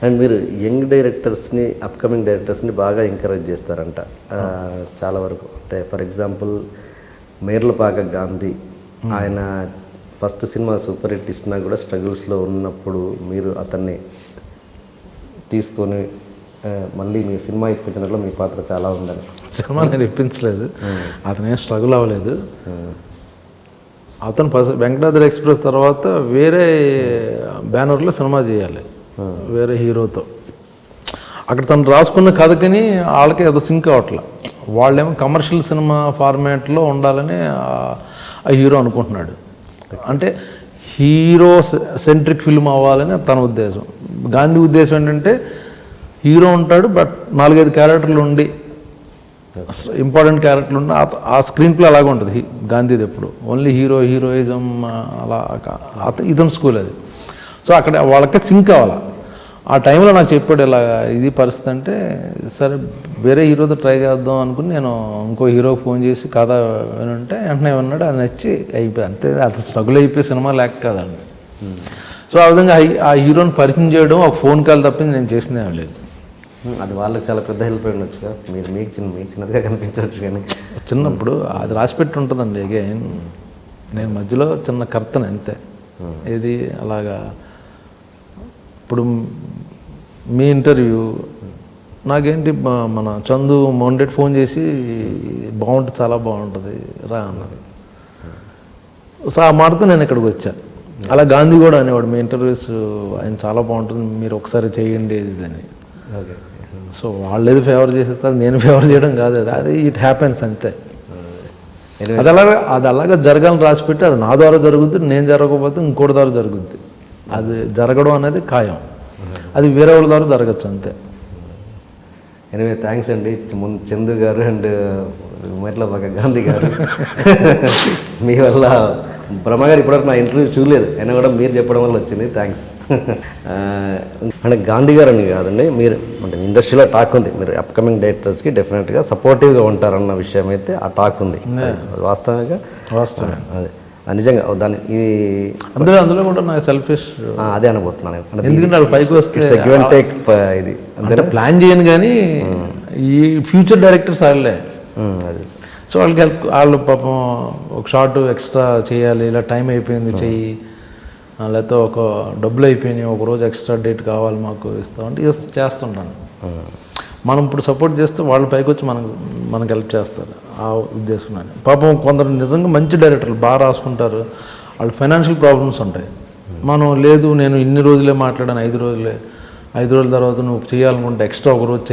And మీరు young డైరెక్టర్స్ని, upcoming డైరెక్టర్స్ని బాగా encourage చేస్తారంట చాలా వరకు. అంటే ఫర్ ఎగ్జాంపుల్ మేర్లపాక గాంధీ, ఆయన ఫస్ట్ సినిమా సూపర్ హిట్ ఇచ్చినా కూడా స్ట్రగుల్స్లో ఉన్నప్పుడు మీరు అతన్ని తీసుకొని మళ్ళీ మీ సినిమా ఇప్పించడంలో మీ పాత్ర చాలా ఉందని. సినిమా నేను ఇప్పించలేదు, అతను ఏం స్ట్రగుల్ అవ్వలేదు. అతను వెంకటాద్రి ఎక్స్ప్రెస్ తర్వాత వేరే బ్యానర్లో సినిమా చేయాలి వేరే హీరోతో. అక్కడ తను రాసుకున్న కథకని వాళ్ళకి ఏదో సింక్ అవ్వట్లే. వాళ్ళేమో కమర్షియల్ సినిమా ఫార్మాట్లో ఉండాలని ఆ హీరో అనుకుంటున్నాడు. అంటే హీరో సెంట్రిక్ ఫిల్మ్ అవ్వాలని తన ఉద్దేశం. గాంధీ ఉద్దేశం ఏంటంటే హీరో ఉంటాడు, బట్ 4-5 క్యారెక్టర్లు ఉండి, ఇంపార్టెంట్ క్యారెక్టర్లు ఉండి ఆ స్క్రీన్ ప్లే అలాగే ఉంటుంది గాంధీది. ఎప్పుడు ఓన్లీ హీరోయిజం అలా ఇతని స్కూల్ అది. సో అక్కడ వాళ్ళకి సింక్ అవ్వాలి. ఆ టైంలో నాకు చెప్పాడు ఇలా ఇది పరిస్థితి అంటే, సరే వేరే హీరోతో ట్రై చేద్దాం అనుకుని నేను ఇంకో హీరోకి ఫోన్ చేసి కథ వినంటే వెంటనే విన్నాడు. అది నచ్చి అయిపోయి అంతే. అది స్ట్రగుల్ అయిపోయి సినిమా లేక కదండి. సో ఆ విధంగా ఆ హీరోని పరిచయం చేయడం ఒక ఫోన్ కాల్ తప్పింది నేను చేసిందే లేదు. అది వాళ్ళకి చాలా పెద్ద హెల్ప్ ఉండొచ్చుగా. మీకు చిన్నదిగా కనిపించవచ్చు, కానీ చిన్నప్పుడు అది రాసిపెట్టి ఉంటుందండి. అగైన్ నేను మధ్యలో చిన్న కర్తను అంతే. ఇది అలాగా ఇప్పుడు మీ ఇంటర్వ్యూ నాకేంటి మన చందు మొండెట్ ఫోన్ చేసి బాగుంటుంది, చాలా బాగుంటుంది రా అన్నది. సో ఆ మాటతో నేను ఇక్కడికి వచ్చాను. అలా గాంధీ కూడా అనేవాడు మీ ఇంటర్వ్యూస్ ఆయన చాలా బాగుంటుంది, మీరు ఒకసారి చేయండి ఇది అని. ఓకే. సో వాళ్ళు ఏది ఫేవర్ చేసేస్తారు, నేను ఫేవర్ చేయడం కాదు. అది ఇట్ హ్యాపెన్స్ అంతే. అది అలాగా జరగాలని రాసిపెట్టి అది నా ద్వారా జరుగుద్ది, నేను జరగకపోతే ఇంకోటి ద్వారా జరుగుద్ది. అది జరగడం అనేది ఖాయం. అది వేరే వాళ్ళ ద్వారా జరగచ్చు అంతే. ఎనివే థ్యాంక్స్ అండి చందు గారు అండ్ మేర్లపాక గాంధీ గారు. మీ వల్ల బ్రహ్మగారు ఇప్పటివరకు నా ఇంటర్వ్యూ చూడలేదు, అయినా కూడా మీరు చెప్పడం వల్ల వచ్చింది. థ్యాంక్స్. అంటే గాంధీ గారు అని కాదండి, మీరు అంటే ఇండస్ట్రీలో టాక్ ఉంది, మీరు అప్కమింగ్ డైరెక్టర్స్కి డెఫినెట్గా సపోర్టివ్గా ఉంటారన్న విషయం అయితే ఆ టాక్ ఉంది. వాస్తవంగా అదే నిజంగా దాన్ని అందులో కూడా నాకు సెల్ఫిష్ అదే అనబోతున్నాను. ఎందుకంటే వాళ్ళు పైకి వస్తే గివ్ అండ్ టేక్ ఇది అంటే ప్లాన్ చేయను, కానీ ఈ ఫ్యూచర్ డైరెక్టర్స్ వాళ్ళే. అది సో వాళ్ళకి వాళ్ళు పాపం ఒక షార్ట్ ఎక్స్ట్రా చేయాలి, ఇలా టైం అయిపోయింది చెయ్యి, లేకపోతే ఒక డబ్బులు అయిపోయినాయి, ఒక రోజు ఎక్స్ట్రా డేట్ కావాలి మాకు ఇస్తామంటే చేస్తుంటాను. మనం ఇప్పుడు సపోర్ట్ చేస్తే వాళ్ళ పైకి వచ్చి మనకు హెల్ప్ చేస్తారు. ఆ ఉద్దేశంలోనే పాపం కొందరు నిజంగా మంచి డైరెక్టర్లు బాగా రాసుకుంటారు, వాళ్ళు ఫైనాన్షియల్ ప్రాబ్లమ్స్ ఉంటాయి. మనం లేదు నేను ఇన్ని రోజులే మాట్లాడాను, 5 రోజుల తర్వాత నువ్వు చేయాలనుకుంటే ఎక్స్ట్రా ఒక రోజు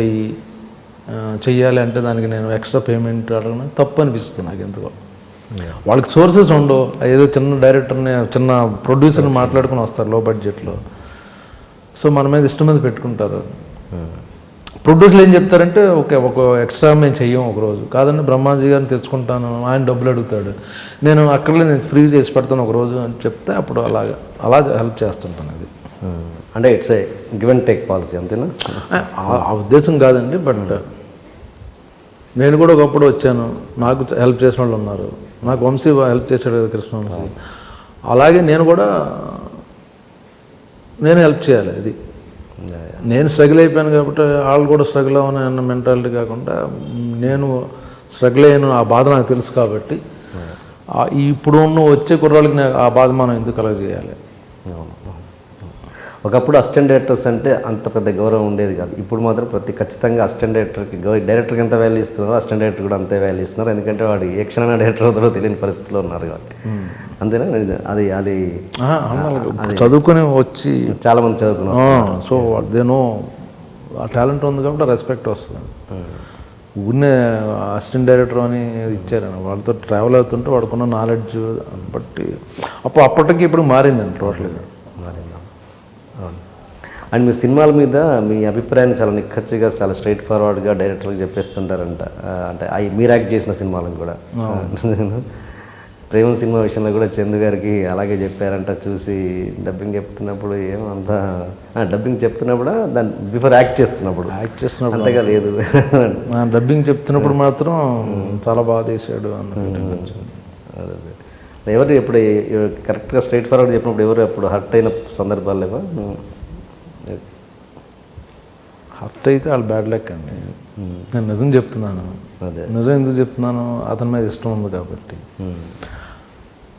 చెయ్యాలి అంటే దానికి నేను ఎక్స్ట్రా పేమెంట్ అడగడం తప్పు అనిపిస్తుంది నాకు ఎందుకో. వాళ్ళకి సోర్సెస్ ఉండవు, ఏదో చిన్న డైరెక్టర్ని చిన్న ప్రొడ్యూసర్ని మాట్లాడుకుని వస్తారు లో బడ్జెట్లో. సో మన మీద ఇష్టం మీద పెట్టుకుంటారు. ప్రొడ్యూసర్లు ఏం చెప్తారంటే ఒక ఎక్స్ట్రా మేము చెయ్యం ఒకరోజు, కాదండి బ్రహ్మాజీ గారిని తెచ్చుకుంటాను, ఆయన డబ్బులు అడుగుతాడు, నేను అక్కడలే నేను ఫ్రీ చేసి పెడతాను ఒకరోజు అని చెప్తే అప్పుడు అలా హెల్ప్ చేస్తుంటాను. అది అంటే it's a give and take policy అంతేనా? ఆ ఉద్దేశం కాదండి, బట్ నేను కూడా ఒకప్పుడు వచ్చాను, నాకు హెల్ప్ చేసిన వాళ్ళు ఉన్నారు. నాకు వంశీ హెల్ప్ చేశాడు కదా, కృష్ణవంశీ. అలాగే నేను హెల్ప్ చేయాలి. అది నేను స్ట్రగుల్ అయిపోయాను కాబట్టి వాళ్ళు కూడా స్ట్రగుల్ అవ్వని అన్న మెంటాలిటీ కాకుండా నేను స్ట్రగుల్ అయ్యాను, ఆ బాధ నాకు తెలుసు కాబట్టి ఇప్పుడు వచ్చే కుర్రాళ్ళకి ఆ బాధ మనం ఎందుకు అలా చేయాలి. ఒకప్పుడు అసిస్టెంట్ డైరెక్టర్స్ అంటే అంత పెద్ద గౌరవం ఉండేది కాదు. ఇప్పుడు మాత్రం ఖచ్చితంగా అసిస్టెంట్ డైరెక్టర్కి ఎంత వాల్యూ ఇస్తున్నారో అసిస్టెంట్ డైరెక్టర్ కూడా అంతే వాల్యూ ఇస్తున్నారు. ఎందుకంటే వాడు ఏ క్షణమైన డైరెక్టర్ అవుతారో తెలియని పరిస్థితిలో ఉన్నారు కాబట్టి. అంతేనా? అది చదువుకొని వచ్చి చాలామంది చదువుకున్నారు. సో దేనో ఆ టాలెంట్ ఉంది కాబట్టి రెస్పెక్ట్ వస్తుంది. ఊరినే అసిస్టెంట్ డైరెక్టర్ అని ఇచ్చారని వాళ్ళతో ట్రావెల్ అవుతుంటే వాడుకున్న నాలెడ్జ్ బట్టి అప్పటికి ఇప్పుడు మారిందండి టోటల్గా. అండ్ మీరు సినిమాల మీద మీ అభిప్రాయాన్ని చాలా నిక్కచ్చిగా చాలా స్ట్రైట్ ఫార్వర్డ్గా డైరెక్టర్కి చెప్పేస్తుంటారంట. అంటే మీరు యాక్ట్ చేసిన సినిమాలను కూడా ప్రేమ సినిమా విషయంలో కూడా చందు గారికి అలాగే చెప్పారంట. చూసి డబ్బింగ్ చెప్తున్నప్పుడు ఏమంతా డబ్బింగ్ చెప్తున్నప్పుడు దాన్ని బిఫోర్ యాక్ట్ చేస్తున్నప్పుడు అంతగా లేదు, డబ్బింగ్ చెప్తున్నప్పుడు మాత్రం చాలా బాగా చేశాడు అన్నట్టు. ఎవరు ఎప్పుడు కరెక్ట్గా స్ట్రైట్ ఫార్వర్డ్ చెప్పినప్పుడు ఎవరు అప్పుడు హర్ట్ అయిన సందర్భాలు లేవా? హర్ట్ అయితే వాళ్ళు బ్యాడ్ లక్ అండి. నేను నిజం చెప్తున్నాను. అదే నిజం ఎందుకు చెప్తున్నాను, అతని మీద ఇష్టం ఉంది కాబట్టి.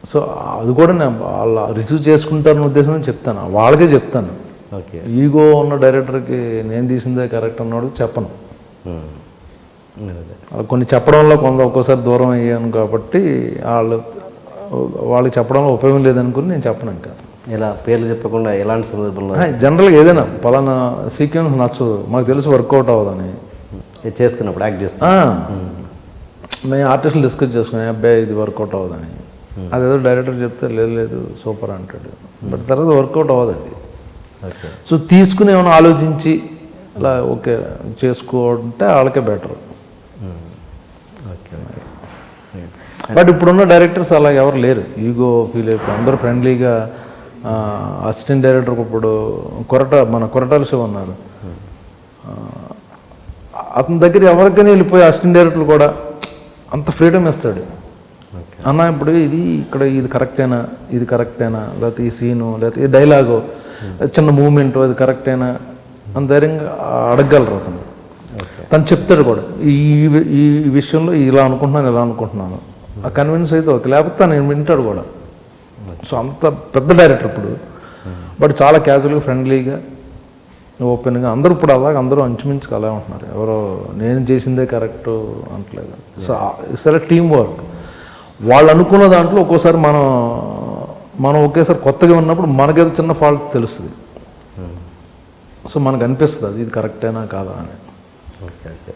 సో అది కూడా నేను వాళ్ళ రిసీవ్ చేసుకుంటారన్న ఉద్దేశంలో చెప్తాను, వాళ్ళకే చెప్తాను. ఓకే. ఈగో ఉన్న డైరెక్టర్కి నేను తీసిందే కరెక్ట్ అన్నాడు చెప్పను. కొన్ని చెప్పడంలో ఒక్కోసారి దూరం అయ్యాను కాబట్టి వాళ్ళకి చెప్పడంలో ఉపయోగం లేదనుకుని నేను చెప్పను. ఇంకా ఇలా పేర్లు చెప్పకుండా ఎలాంటి సందర్భంలో జనరల్గా ఏదైనా పలానా సీక్వెన్స్ నచ్చదు, మాకు తెలిసి వర్కౌట్ అవ్వదని చేస్తున్నప్పుడు యాక్ట్ చేస్తా మేము ఆర్టిస్టులు డిస్కస్ చేసుకుని అబ్బాయి ఇది వర్కౌట్ అవ్వదని, అదేదో డైరెక్టర్ చెప్తే లేదు సూపర్ అంటాడు, బట్ తర్వాత వర్కౌట్ అవ్వదు అది. ఓకే. సో తీసుకుని ఏమైనా ఆలోచించి ఇలా ఓకే చేసుకుంటే వాళ్ళకే బెటర్. ఓకే. బట్ ఇప్పుడున్న డైరెక్టర్స్ అలా ఎవరు లేరు, ఈగో ఫీల్ అయిపోయి అందరూ ఫ్రెండ్లీగా. అసిస్టెంట్ డైరెక్టర్ ఇప్పుడు కొరటాల శివ ఉన్నారు, అతని దగ్గర ఎవరికైనా వెళ్ళిపోయి అసిస్టెంట్ డైరెక్టర్లు కూడా అంత ఫ్రీడమ్ ఇస్తాడు. అన్న ఇప్పుడు ఇది కరెక్టేనా, లేకపోతే ఈ సీను, లేకపోతే ఈ డైలాగు, చిన్న మూమెంట్ అది కరెక్టేనా అని ధైర్యంగా అడగగలరు. తను చెప్తాడు కూడా ఈ విషయంలో ఇలా అనుకుంటున్నాను ఆ కన్విన్స్ అయితే ఓకే, లేకపోతే తను వింటాడు కూడా. సో అంత పెద్ద డైరెక్టర్ ఇప్పుడు, బట్ చాలా క్యాజువల్గా ఫ్రెండ్లీగా ఓపెన్గా అందరూ ఇప్పుడు అందరూ అంచుమించుకు అలా ఉంటున్నారు. ఎవరో నేను చేసిందే కరెక్ట్ అంటలేదు. సో సరే టీం వర్క్, వాళ్ళు అనుకున్న దాంట్లో ఒక్కోసారి మనం ఒకేసారి కొత్తగా ఉన్నప్పుడు మనకేదో చిన్న ఫాల్ట్ తెలుస్తుంది. సో మనకు అనిపిస్తుంది ఇది కరెక్టేనా కాదా అని. ఓకే. ఓకే.